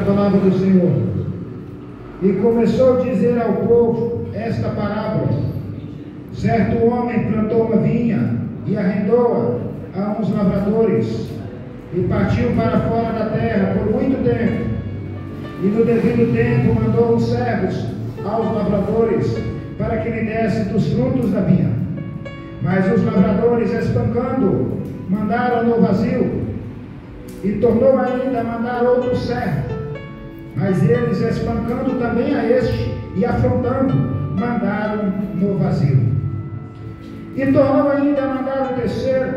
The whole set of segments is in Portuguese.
A palavra do Senhor. E começou a dizer ao povo esta parábola: certo homem plantou uma vinha e arrendou-a a uns lavradores, e partiu para fora da terra por muito tempo. E no devido tempo mandou os servos aos lavradores para que lhe desse dos frutos da vinha. Mas os lavradores, espancando, mandaram-no vazio. E tornou ainda a mandar outro servo. Mas eles, espancando também a este e afrontando, mandaram-no vazio. E tornou ainda a mandar o terceiro.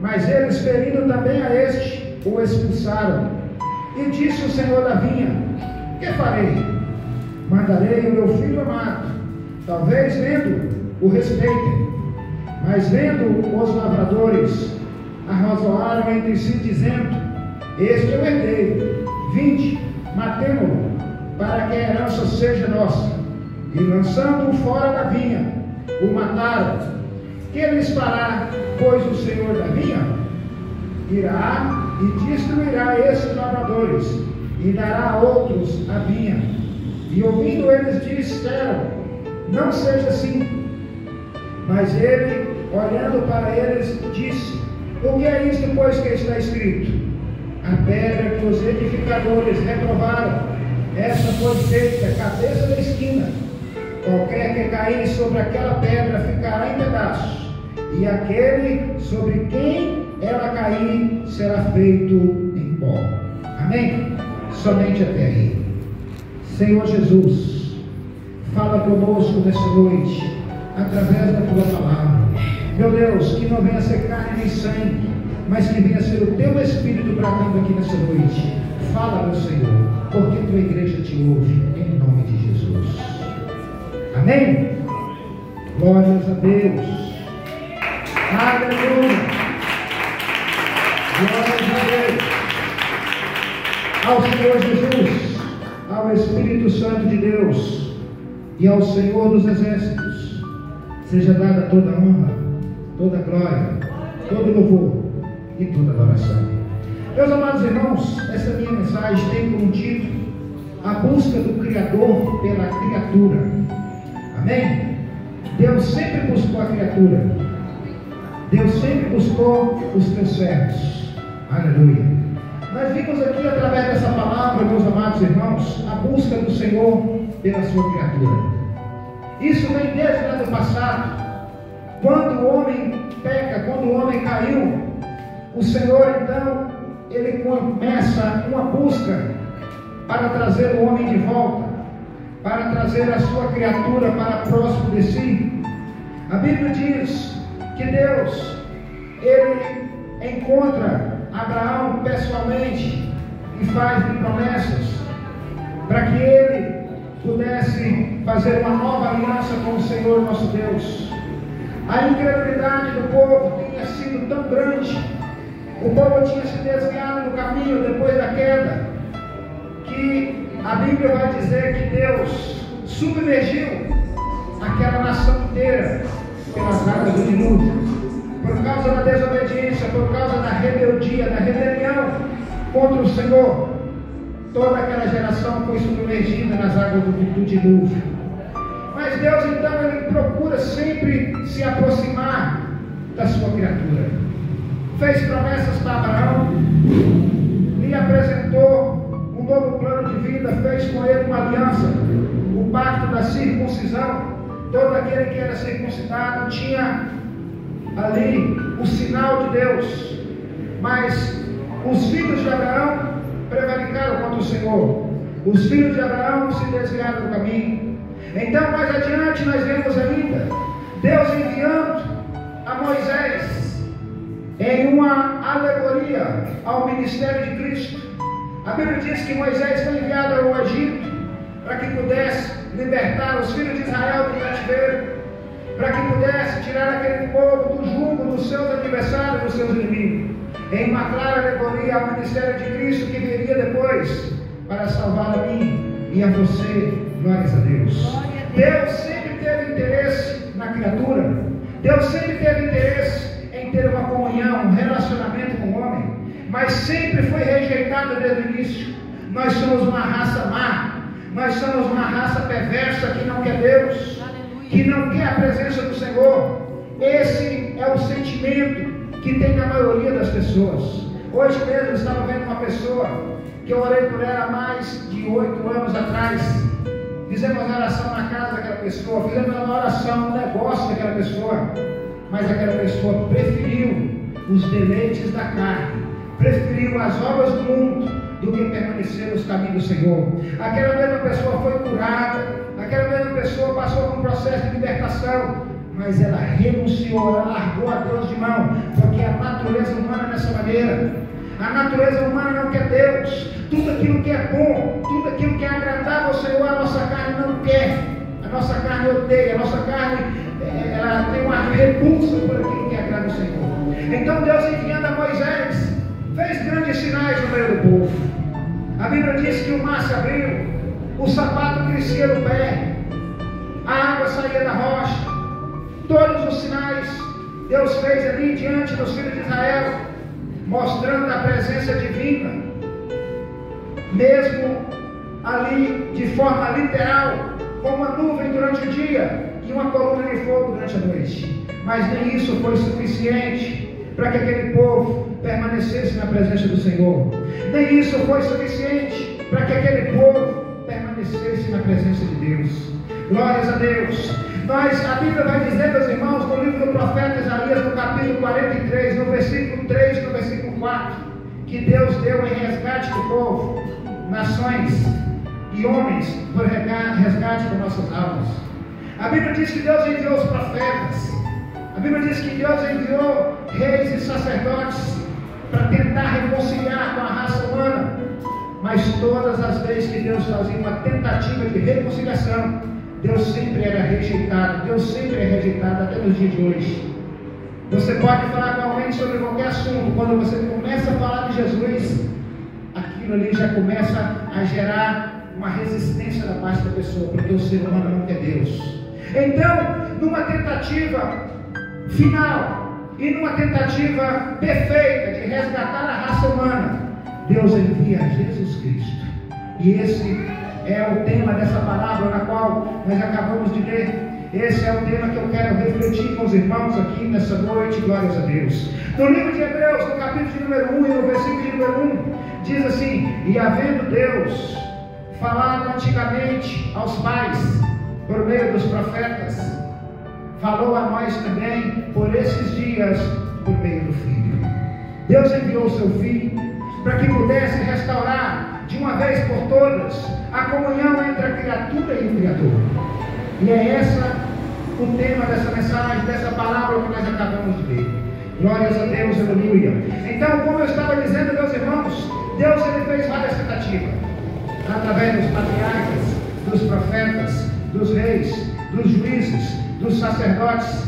Mas eles, ferindo também a este, o expulsaram. E disse o Senhor da vinha: que farei? Mandarei o meu filho amado, talvez vendo o respeitem. Mas vendo os lavradores, arrazoaram entre si, dizendo: este é o herdeiro, vinde, matemo-lo, para que a herança seja nossa. E lançando-o fora da vinha, o mataram. Que lhes fará, pois, o Senhor da vinha? Irá e destruirá esses lavradores, e dará a outros a vinha. E ouvindo eles, disseram: não seja assim. Mas ele, olhando para eles, disse: o que é isto, pois, que está escrito? A pedra que os edificadores reprovaram, essa foi feita cabeça da esquina. Qualquer que cair sobre aquela pedra ficará em pedaços, e aquele sobre quem ela cair será feito em pó. Amém? Somente até aí. Senhor Jesus, fala conosco nessa noite, através da tua palavra. Meu Deus, que não venha ser carne nem sangue, mas que venha ser o teu Espírito bradando aqui nessa noite. Fala, meu Senhor, porque tua igreja te ouve, em nome de Jesus. Amém? Glórias a Deus. Aleluia. Glórias a Deus. Ao Senhor Jesus, ao Espírito Santo de Deus e ao Senhor dos Exércitos, seja dada toda honra, toda glória, todo louvor e toda adoração. Meus amados irmãos, essa minha mensagem tem como título a busca do Criador pela criatura. Amém? Deus sempre buscou a criatura. Deus sempre buscou os teus servos. Aleluia. Nós vimos aqui através dessa palavra, meus amados irmãos, a busca do Senhor pela sua criatura. Isso vem desde lá do passado, quando o homem peca, quando o homem caiu. O Senhor então, ele começa uma busca para trazer o homem de volta, para trazer a sua criatura para próximo de si. A Bíblia diz que Deus, ele encontra Abraão pessoalmente e faz-lhe promessas para que ele pudesse fazer uma nova aliança com o Senhor nosso Deus. A incredulidade do povo tinha sido tão grande, o povo tinha se desviado do caminho depois da queda, que a Bíblia vai dizer que Deus submergiu aquela nação inteira pelas águas do dilúvio, por causa da desobediência, por causa da rebeldia, da rebelião contra o Senhor. Toda aquela geração foi submergida nas águas do dilúvio. Mas Deus então, ele procura sempre se aproximar da sua criatura. Fez promessas para Abraão, lhe apresentou um novo plano de vida, fez com ele uma aliança, o pacto da circuncisão. Todo aquele que era circuncidado tinha ali o sinal de Deus. Mas os filhos de Abraão prevaricaram contra o Senhor. Os filhos de Abraão se desviaram do caminho. Então, mais adiante, nós vemos ainda Deus enviando a Moisés em uma alegoria ao ministério de Cristo. A Bíblia diz que Moisés foi enviado ao Egito para que pudesse libertar os filhos de Israel do cativeiro, para que pudesse tirar aquele povo do jugo dos seus adversários, dos seus inimigos, em uma clara alegoria ao ministério de Cristo que viria depois para salvar a mim e a você. Glórias a Deus. Deus sempre teve interesse na criatura. Deus sempre teve interesse em ter uma comunhão, um relacionamento com o homem, mas sempre foi rejeitado desde o início. Nós somos uma raça má. Nós somos uma raça perversa que não quer Deus, que não quer a presença do Senhor. Esse é o sentimento que tem na maioria das pessoas. Hoje mesmo eu estava vendo uma pessoa que eu orei por ela há mais de 8 anos atrás. Fizemos uma oração na casa daquela pessoa, fizemos uma oração no negócio daquela pessoa, mas aquela pessoa preferiu os deleites da carne, preferiu as obras do mundo do que permanecer nos caminhos do Senhor. Aquela mesma pessoa foi curada, aquela mesma pessoa passou por um processo de libertação, mas ela renunciou, ela largou a Deus de mão, porque a natureza humana é dessa maneira. A natureza humana não quer Deus. Tudo aquilo que é bom, tudo aquilo que é agradável ao Senhor, a nossa carne não quer. A nossa carne odeia, a nossa carne ela tem uma repulsa por aquilo que agrada ao Senhor. Então Deus, enviando a Moisés, fez grandes sinais no meio do povo. A Bíblia diz que o mar se abriu, o sapato crescia no pé, a água saía da rocha. Todos os sinais Deus fez ali diante dos filhos de Israel, mostrando a presença divina, mesmo ali de forma literal, com uma nuvem durante o dia e uma coluna de fogo durante a noite. Mas nem isso foi suficiente para que aquele povo permanecesse na presença do Senhor. Nem isso foi suficiente para que aquele povo permanecesse na presença de Deus. Glórias a Deus. A Bíblia vai dizer, meus irmãos, no livro do profeta Isaías, no capítulo 43, no versículo 3 e no versículo 4, que Deus deu em resgate do povo, nações e homens, por resgate das nossas almas. A Bíblia diz que Deus enviou os profetas. A Bíblia diz que Deus enviou reis e sacerdotes para tentar reconciliar com a raça humana. Mas todas as vezes que Deus fazia uma tentativa de reconciliação, Deus sempre era rejeitado. Deus sempre é rejeitado até nos dias de hoje. Você pode falar com alguém sobre qualquer assunto. Quando você começa a falar de Jesus, aquilo ali já começa a gerar uma resistência da parte da pessoa, porque o ser humano não quer Deus. Então, numa tentativa final e numa tentativa perfeita de resgatar a raça humana, Deus envia Jesus Cristo. E esse é o tema dessa palavra na qual nós acabamos de ler. Esse é o tema que eu quero refletir com os irmãos aqui nessa noite. Glórias a Deus. No livro de Hebreus, no capítulo de número 1 e no versículo de número 1, diz assim: e havendo Deus falado antigamente aos pais por meio dos profetas, falou a nós também por esses dias por meio do Filho. Deus enviou o seu Filho para que pudesse restaurar de uma vez por todas a comunhão entre a criatura e o Criador. E é essa o tema dessa mensagem, dessa palavra que nós acabamos de ver. Glórias a Deus, aleluia. Então, como eu estava dizendo, meus irmãos, Deus ele fez várias tentativas, através dos patriarcas, dos profetas, dos reis, dos juízes, dos sacerdotes,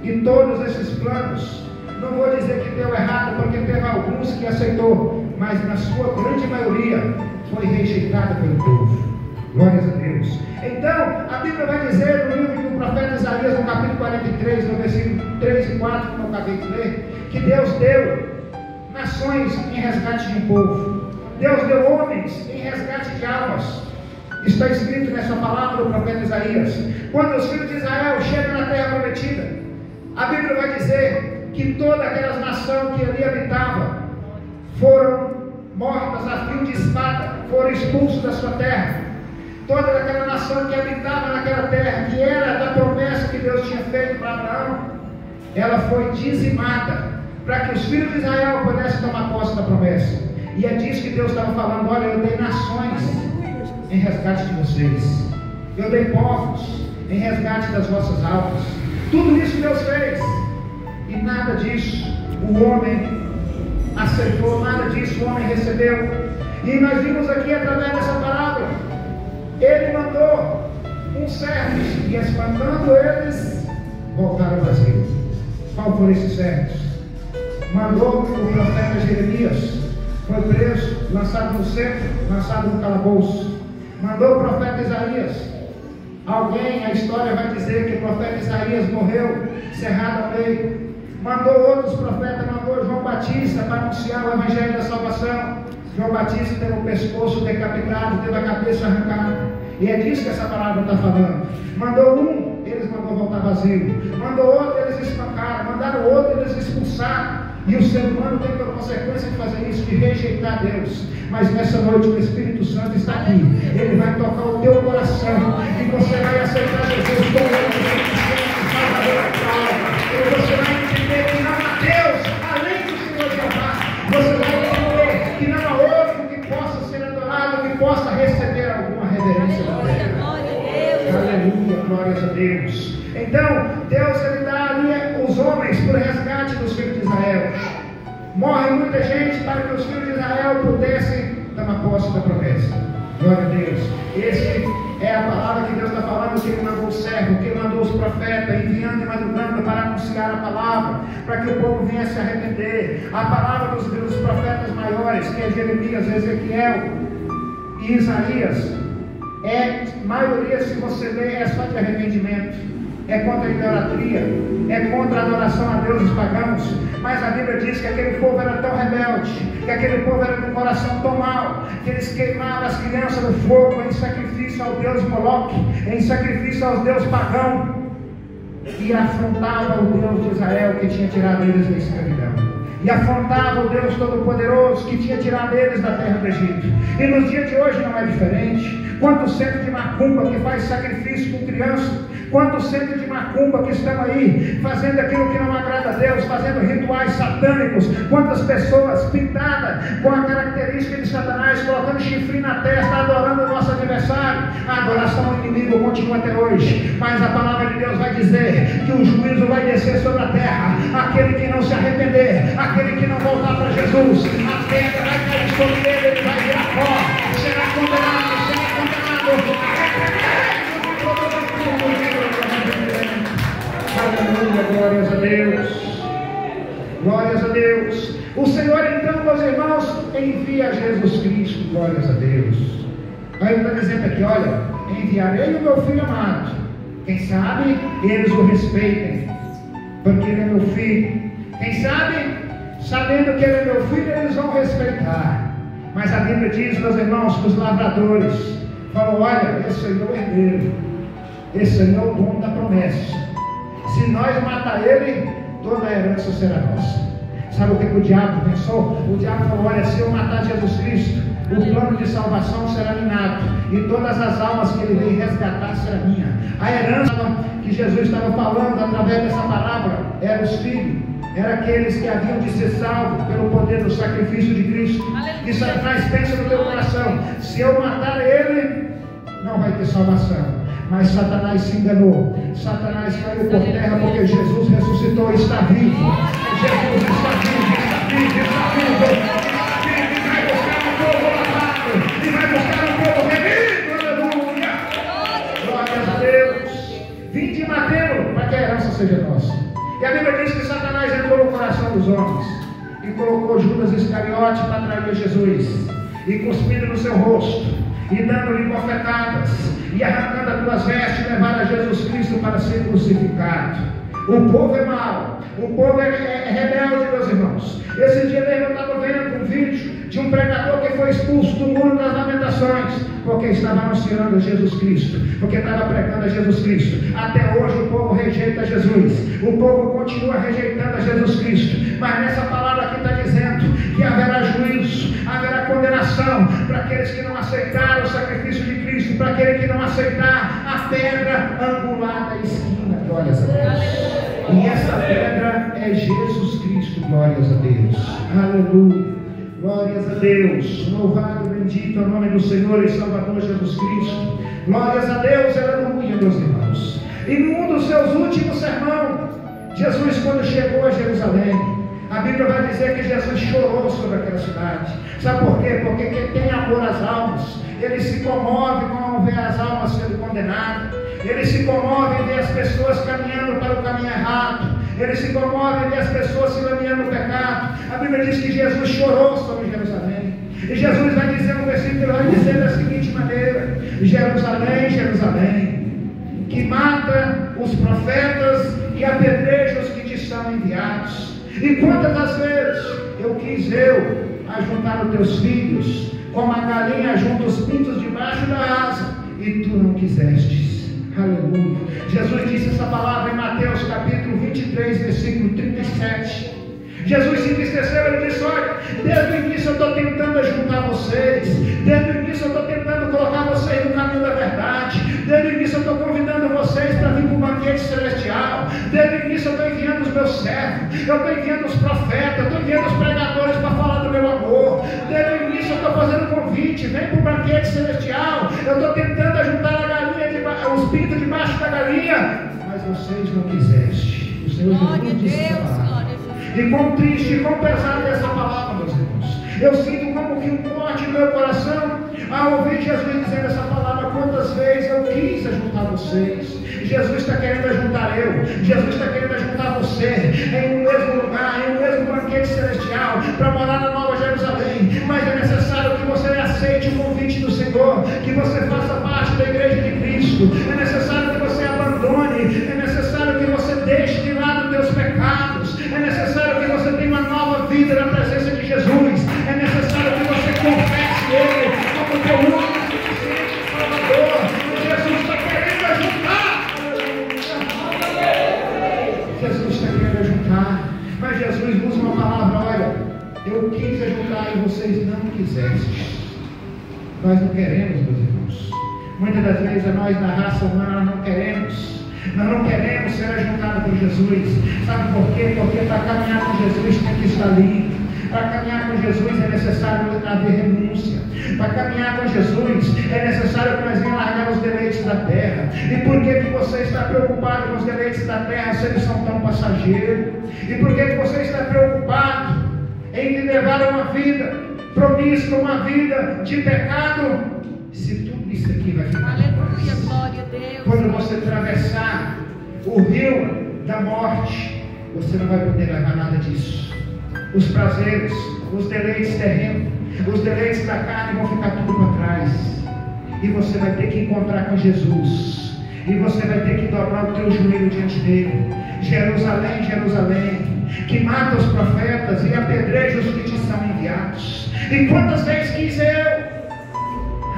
e todos esses planos, não vou dizer que deu errado, porque teve alguns que aceitou, mas na sua grande maioria foi rejeitado pelo povo. Glórias a Deus. Então, a Bíblia vai dizer no livro do profeta Isaías, no capítulo 43, no versículo 3 e 4, que eu acabei de ler, que Deus deu nações em resgate de um povo. Deus deu homens em resgate de almas. Está escrito nessa palavra do profeta Isaías. Quando os filhos de Israel chegam na terra prometida, a Bíblia vai dizer que toda aquela nação que ali habitava foram mortas a fio de espada, foram expulsos da sua terra. Toda aquela nação que habitava naquela terra, que era da promessa que Deus tinha feito para Abraão, ela foi dizimada, para que os filhos de Israel pudessem tomar posse da promessa. E é disso que Deus estava falando: olha, eu dei nações em resgate de vocês, eu dei povos em resgate das vossas almas. Tudo isso Deus fez, e nada disso o homem aceitou, nada disso o homem recebeu. E nós vimos aqui através dessa palavra, ele mandou uns servos, e espantando eles, voltaram ao Brasil. Qual foram esses servos? Mandou o profeta Jeremias, foi preso, lançado no centro, lançado no calabouço. Mandou o profeta Isaías. Alguém, a história vai dizer que o profeta Isaías morreu cerrado ao meio. Mandou outros profetas, mandou João Batista para anunciar o evangelho da salvação. João Batista teve o pescoço decapitado, teve a cabeça arrancada. E é disso que essa palavra está falando. Mandou um, eles mandou voltar vazio. Mandou outro, eles espancaram. Mandaram outro, eles expulsaram. E o ser humano tem por consequência de fazer isso, de rejeitar Deus. Mas nessa noite o Espírito Santo está aqui. Ele vai tocar o teu coração. E você vai aceitar Jesus como o Espírito Santo, Salvador da tua alma. E você vai entender que não há Deus além do Senhor Jeová. Você vai entender que não há outro que possa ser adorado, que possa receber alguma reverência da terra. Aleluia, glórias a Deus. Então, Deus ele dá ali os homens por resgate dos filhos de Israel. Morre muita gente para que os filhos de Israel pudessem tomar posse da promessa. Glória a Deus. Essa é a palavra que Deus está falando, que Ele mandou o servo, que Ele mandou os profetas, enviando e madrugando para anunciar a palavra, para que o povo viesse se arrepender. A palavra dos profetas maiores, que é Jeremias, Ezequiel e Isaías, maioria, se você ler, é só de arrependimento. É contra a idolatria, é contra a adoração a deuses pagãos. Mas a Bíblia diz que aquele povo era tão rebelde, que aquele povo era de um coração tão mau, que eles queimavam as crianças no fogo em sacrifício ao deus Moloque, em sacrifício aos deuses pagãos, e afrontavam o Deus de Israel que tinha tirado eles da escravidão, e afrontava o Deus Todo-Poderoso que tinha tirado eles da terra do Egito. E nos dias de hoje não é diferente. Quantos centros de macumba que faz sacrifício com criança, quantos centros de macumba que estão aí fazendo aquilo que não agrada a Deus, fazendo rituais satânicos, quantas pessoas pintadas com a característica de Satanás, colocando chifre na testa, adorando o nosso adversário. A adoração ao inimigo continua até hoje, mas a palavra de Deus vai dizer que o juízo vai descer sobre a terra. Aquele que não se arrepender, aquele que não voltar para Jesus, a pedra vai cair sobre ele, ele vai virar pó, será condenado, será condenado. Aleluia, glórias a Deus. Glórias a Deus. O Senhor então, meus irmãos, envia Jesus Cristo. Glórias a Deus. Aí ele está dizendo aqui, olha, enviarei o meu filho amado. Quem sabe eles o respeitem, porque ele é meu filho. Quem sabe, sabendo que ele é meu filho, eles vão respeitar. Mas a Bíblia diz, meus irmãos, que os lavradores falam, olha, esse aí é o herdeiro, esse aí é o dono da promessa. Se nós matar ele, toda a herança será nossa. Sabe o que o diabo pensou? O diabo falou, olha, se eu matar Jesus Cristo, o plano de salvação será minado, e todas as almas que ele veio resgatar será minha. A herança que Jesus estava falando através dessa palavra era os filhos, era aqueles que haviam de ser salvos pelo poder do sacrifício de Cristo. E Satanás pensa no teu coração, se eu matar ele, não vai ter salvação. Mas Satanás se enganou. Satanás caiu por terra porque Jesus ressuscitou e está vivo. Jesus está vivo, está vivo, está vivo, está vivo, e vai buscar um povo lavado, e vai buscar um povo remido. Aleluia! Glórias a Deus. Vinde e matemos para que a herança seja nossa. E a Bíblia diz que Satanás entrou no coração dos homens e colocou Judas Iscariote para trair Jesus, e cuspindo no seu rosto, e dando-lhe bofetadas, e arrancando as tuas vestes, levaram a Jesus Cristo para ser crucificado. O povo é mau, o povo é rebelde, meus irmãos. Esse dia mesmo eu estava vendo um vídeo de um pregador que foi expulso do Muro das Lamentações, porque estava anunciando Jesus Cristo, porque estava pregando a Jesus Cristo. Até hoje o povo rejeita Jesus, o povo continua rejeitando a Jesus Cristo, mas nessa palavra aqui está dizendo que haverá juízo, haverá condenação para aqueles que não aceitaram o sacrifício de Cristo, para aquele que não aceitar a pedra angular da esquina. Glórias a Deus. E essa pedra é Jesus Cristo. Glórias a Deus. Aleluia. Glórias a Deus. Louvado, bendito é o nome do Senhor e Salvador Jesus Cristo. Glórias a Deus. Aleluia, meus irmãos. E num dos seus últimos sermões, Jesus, quando chegou a Jerusalém, a Bíblia vai dizer que Jesus chorou sobre aquela cidade. Sabe por quê? Porque quem tem amor às almas, ele se comove com ver as almas sendo condenadas. Ele se comove em ver as pessoas caminhando para o caminho errado. Ele se comove em ver as pessoas se caminhando no pecado. A Bíblia diz que Jesus chorou sobre Jerusalém. E Jesus vai dizer no versículo, vai dizer da seguinte maneira: Jerusalém, Jerusalém, que mata os profetas e apedreja os que te são enviados. E quantas das vezes eu quis ajuntar os teus filhos, como a galinha junta os pintos debaixo da asa, e tu não quisestes. Aleluia. Jesus disse essa palavra em Mateus capítulo 23, versículo 37. Jesus se entristeceu, ele disse: olha, desde o início eu estou tentando ajuntar vocês, desde o início eu estou tentando colocar vocês no caminho da verdade, desde o início eu estou convidando vocês para vir para o banquete celestial, desde o início eu estou enviando os meus servos, eu estou enviando os profetas, eu estou enviando os pregadores para falar do meu amor, desde o início eu estou fazendo convite, vem para o banquete celestial, eu estou tentando ajuntar a galinha, os pintos debaixo da galinha, mas vocês não quiseste. O Senhor Jesus disse essa palavra. E quão triste e quão pesada é essa palavra, meus irmãos. Eu sinto como que um corte no meu coração ao ouvir Jesus dizendo essa palavra. Quantas vezes eu quis ajuntar vocês. Jesus está querendo ajuntar eu. Jesus está querendo ajuntar você em um mesmo lugar, em um mesmo banquete celestial, para morar na Nova Jerusalém. Mas é necessário que você aceite o convite do Senhor, que você faça parte da igreja de Cristo. É necessário que você abandone, é necessário que você deixe de lado os teus pecados, é necessário que você tenha uma nova vida na presença de Jesus, é necessário que você confesse Ele como teu único suficiente Salvador. Jesus está querendo ajuntar. Jesus está querendo ajuntar, mas Jesus usa uma palavra: olha, eu quis ajuntar e vocês não quisestes. Nós não queremos, meus irmãos. Muitas das vezes nós da raça humana não queremos. Nós não queremos ser ajuntados por Jesus. Sabe por quê? Porque para caminhar com Jesus tem que estar limpo. Para caminhar com Jesus é necessário haver renúncia. Para caminhar com Jesus é necessário que nós venhamos largar os deleites da terra. E por que você está preocupado com os deleites da terra se eles são tão passageiros? E por que você está preocupado em levar uma vida promíscua, uma vida de pecado, se tudo isso aqui vai ficar? Aleluia, glória a Deus. Quando você atravessar o rio da morte, você não vai poder levar nada disso. Os prazeres, os deleites terrenos, os deleites da carne vão ficar tudo para trás. E você vai ter que encontrar com Jesus. E você vai ter que dobrar o teu joelho diante dele. Jerusalém, Jerusalém, que mata os profetas e apedreja os que te são enviados. E quantas vezes quis eu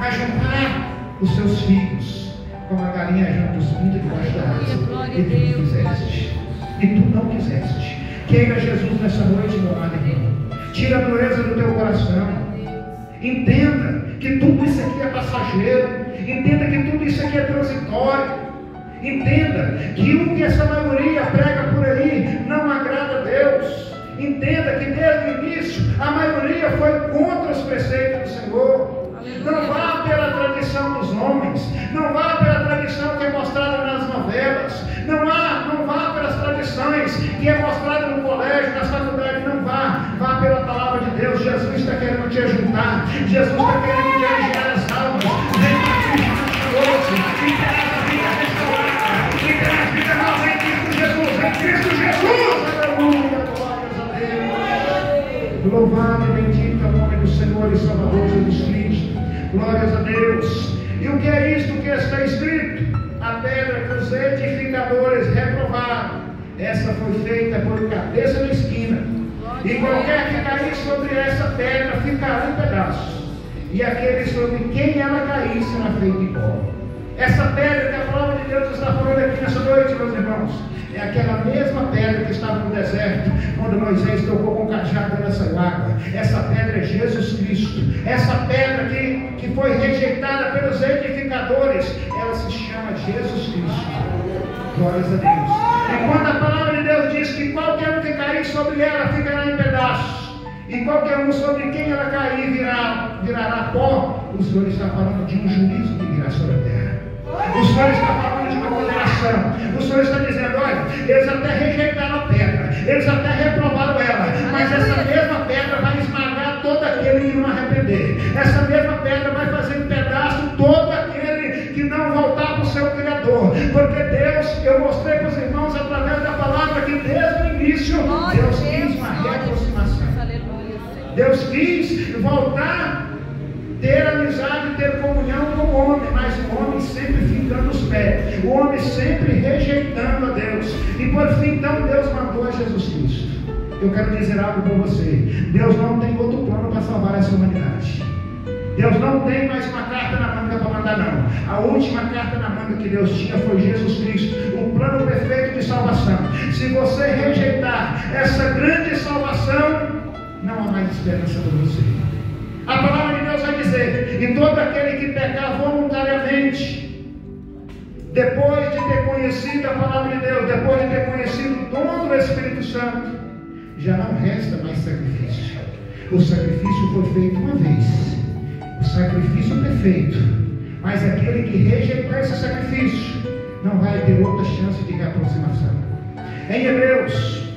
ajuntar os seus filhos, como a galinha junta os pintos debaixo da asa, e tu não quiseste. E tu não quiseste. Queira Jesus nessa noite, meu amado irmão. Tira a dureza do teu coração. Entenda que tudo isso aqui é passageiro. Entenda que tudo isso aqui é transitório. Entenda que o que essa maioria prega por aí não agrada a Deus. Entenda que desde o início a maioria foi contra os preceitos do Senhor. Não vá pela tradição dos homens, não vá pela tradição que é mostrada nas novelas, não vá pelas tradições que é mostrada no colégio, nas faculdades, não vá pela palavra de Deus. Jesus está querendo te ajuntar, Jesus está querendo te ajudar as almas. Vem para Cristo hoje, e terá a vida restaurada, e terá a vida nova em Cristo Jesus, em Cristo Jesus. Aleluia, glórias a Deus. Louvado e bendito é o nome do Senhor e Salvador Jesus Cristo. Glórias a Deus. E o que é isto que está escrito? A pedra que os edificadores reprovaram, essa foi feita por cabeça na esquina, e qualquer que cair sobre essa pedra ficará em pedaços, e aquele sobre quem ela cair será feito em pó. Essa pedra que a palavra de Deus está falando aqui nessa noite, meus irmãos, é aquela mesma pedra que estava no deserto, quando Moisés tocou com o cajado nessa água. Essa pedra é Jesus Cristo. Essa pedra que foi rejeitada pelos edificadores, ela se chama Jesus Cristo. Glórias a Deus. E quando a palavra de Deus diz que qualquer um que cair sobre ela ficará em pedaços, e qualquer um sobre quem ela cair virará pó, o Senhor está falando de um juízo que virá sobre a terra. O Senhor está falando de uma condenação. O Senhor está dizendo: olha, eles até rejeitaram a pedra, eles até reprovaram ela, mas essa mesma pedra vai esmagar todo aquele que não arrepender. Essa mesma pedra vai fazer em pedaço todo aquele que não voltar para o seu Criador. Porque Deus, eu mostrei para os irmãos através da palavra que desde o início Deus quis uma reaproximação. Deus quis voltar, ter amizade, ter comunhão com o homem, mas o homem sempre ficando os pés, o homem sempre rejeitando a Deus. E por fim, então, Deus mandou a Jesus Cristo. Eu quero dizer algo para você: Deus não tem outro plano para para salvar essa humanidade. Deus não tem mais uma carta na manga para mandar, não. A última carta na manga que Deus tinha foi Jesus Cristo, o plano perfeito de salvação. Se você rejeitar essa grande salvação, não há mais esperança para você. A palavra de Deus vai dizer: e todo aquele que pecar voluntariamente, depois de ter conhecido a palavra de Deus, depois de ter conhecido o dom do Espírito Santo, já não resta mais sacrifício. O sacrifício foi feito uma vez, o sacrifício perfeito, mas aquele que rejeitar esse sacrifício não vai ter outra chance de reaproximação. Em Hebreus,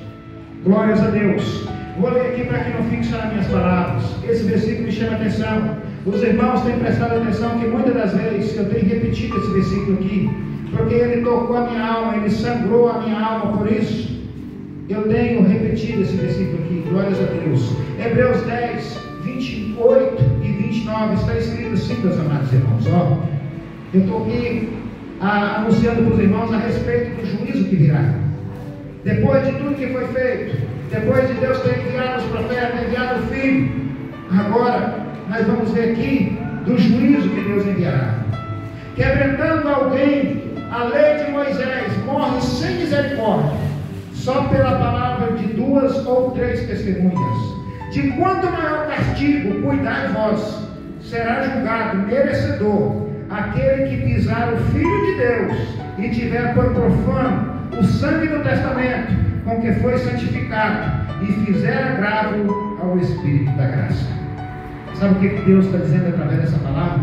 glórias a Deus, vou ler aqui para que não fique só nas minhas palavras. Esse versículo me chama a atenção. Os irmãos têm prestado atenção que muitas das vezes eu tenho repetido esse versículo aqui, porque ele tocou a minha alma, ele sangrou a minha alma. Por isso eu tenho repetido esse versículo aqui, glórias a Deus. Hebreus 10, 28 e 29, está escrito assim, meus amados irmãos. Ó, eu estou aqui anunciando para os irmãos a respeito do juízo que virá. Depois de tudo que foi feito, depois de Deus ter enviado os profetas, enviado o Filho, agora nós vamos ver aqui do juízo que Deus enviará. Quebrantando alguém a lei de Moisés, morre sem misericórdia, só pela palavra de 2 ou 3 testemunhas. De quanto maior castigo, cuidai vós, será julgado merecedor aquele que pisar o Filho de Deus e tiver por profano o sangue do testamento com que foi santificado e fizer agravo ao Espírito da graça. Sabe o que Deus está dizendo através dessa palavra?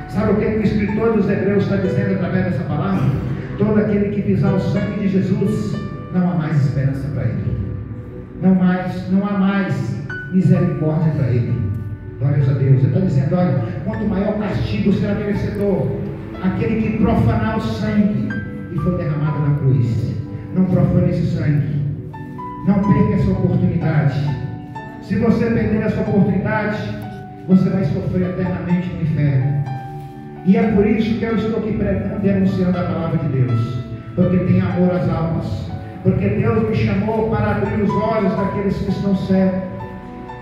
Sabe o que o escritor dos Hebreus está dizendo através dessa palavra? Todo aquele que pisar o sangue de Jesus, não há mais esperança para ele. Não há mais misericórdia para ele. Glórias a Deus. Ele está dizendo: olha, quanto maior castigo será merecedor aquele que profanar o sangue que foi derramado na cruz. Não profane esse sangue. Não perca essa oportunidade. Se você perder essa oportunidade, você vai sofrer eternamente no inferno. E é por isso que eu estou aqui denunciando a palavra de Deus, porque tem amor às almas, porque Deus me chamou para abrir os olhos daqueles que estão cegos,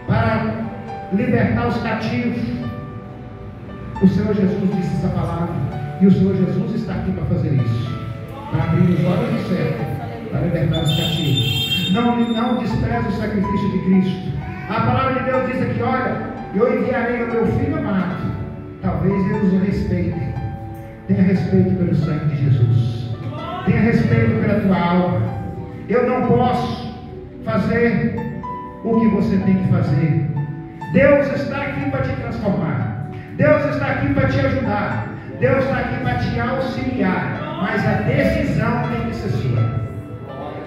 para libertar os cativos. O Senhor Jesus disse essa palavra, e o Senhor Jesus está aqui para fazer isso, para abrir os olhos do céu, para libertar os cativos. Não despreze o sacrifício de Cristo. A palavra de Deus diz aqui: olha, eu enviarei o meu Filho amado. Talvez eles o respeitem. Tenha respeito pelo sangue de Jesus. Tenha respeito pela tua alma. Eu não posso fazer o que você tem que fazer. Deus está aqui para te transformar. Deus está aqui para te ajudar. Deus está aqui para te auxiliar. Mas a decisão tem que ser sua.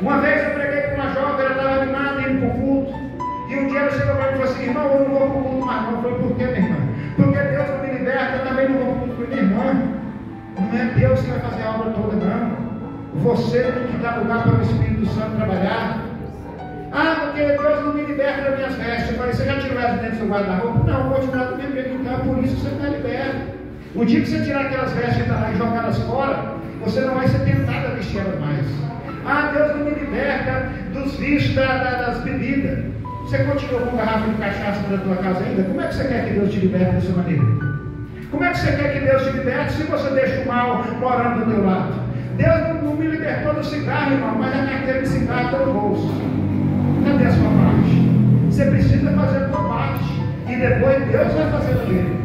Uma vez eu preguei com uma jovem, ela estava animada indo para o culto. E um dia ela chegou para mim e falou assim: irmão, eu não vou para o culto mais não. Eu falei: por quê, minha irmã? Porque Deus não me liberta, eu também não vou para o culto. Eu falei: minha irmã, não é Deus que vai fazer a obra toda, não. Você tem que dar lugar para o Espírito Santo trabalhar. Ah, porque Deus não me liberta das minhas vestes. Eu falei: você já tirou elas dentro do seu guarda-roupa? Não, vou tirar do mesmo jeito. Então, por isso você não é liberto. O dia que você tirar aquelas vestes que estão lá e jogá-las fora, você não vai ser tentado a vestir elas mais. Ah, Deus não me liberta dos vícios das bebidas. Você continua com garrafa de cachaça na tua casa ainda? Como é que você quer que Deus te liberte dessa maneira? Como é que você quer que Deus te liberte se você deixa o mal morando do teu lado? Deus não me libertou do cigarro, irmão, mas a carteira de cigarro está no bolso. Cadê a sua parte? Você precisa fazer a tua parte. E depois Deus vai fazer a dele.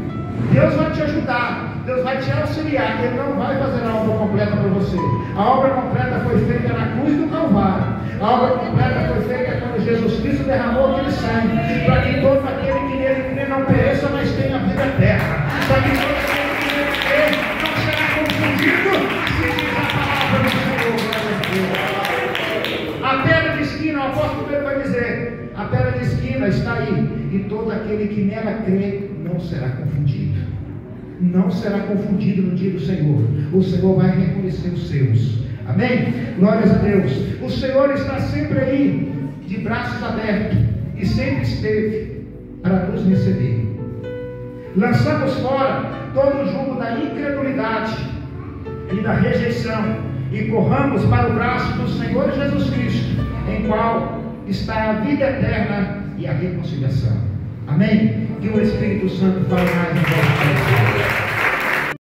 Deus vai te ajudar. Deus vai te auxiliar. Ele não vai fazer a obra completa para você. A obra completa foi feita na cruz do Calvário. A obra completa foi feita quando Jesus Cristo derramou aquele sangue, para que todo aquele que nele crê não pereça, mas tenha vida eterna. Para que todo aquele que nele crê não será confundido, se diz a palavra do Senhor. A pedra de esquina, o apóstolo Pedro vai dizer: a pedra de esquina está aí, e todo aquele que nela crê não será confundido. Não será confundido no dia do Senhor. O Senhor vai reconhecer os seus. Amém? Glórias a Deus. O Senhor está sempre aí, de braços abertos, e sempre esteve para nos receber. Lançamos fora todo o jugo da incredulidade e da rejeição, e corramos para o braço do Senhor Jesus Cristo, em qual está a vida eterna e a reconciliação. Amém? Que o Espírito Santo fale mais em vossa vida.